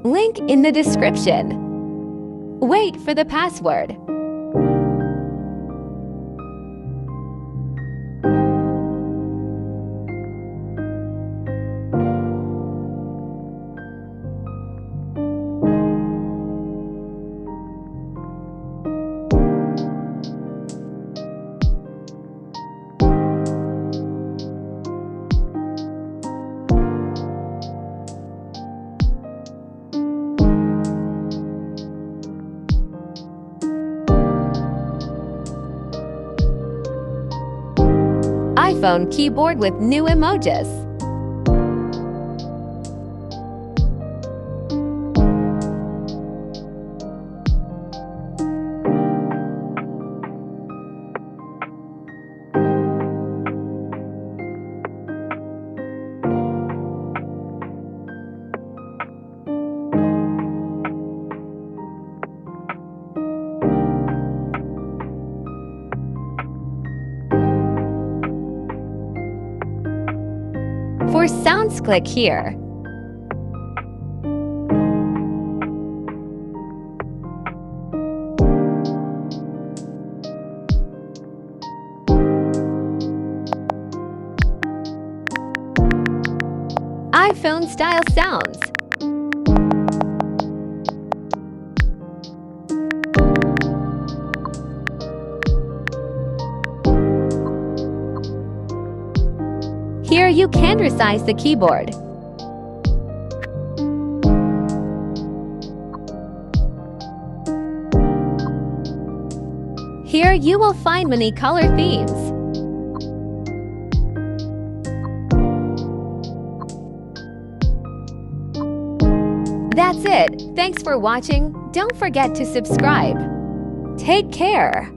Link in the description. Wait for the password. iPhone keyboard with new emojis. For sounds, click here. iPhone style sounds. Here you can resize the keyboard. Here you will find many color themes. That's it. Thanks for watching. Don't forget to subscribe. Take care.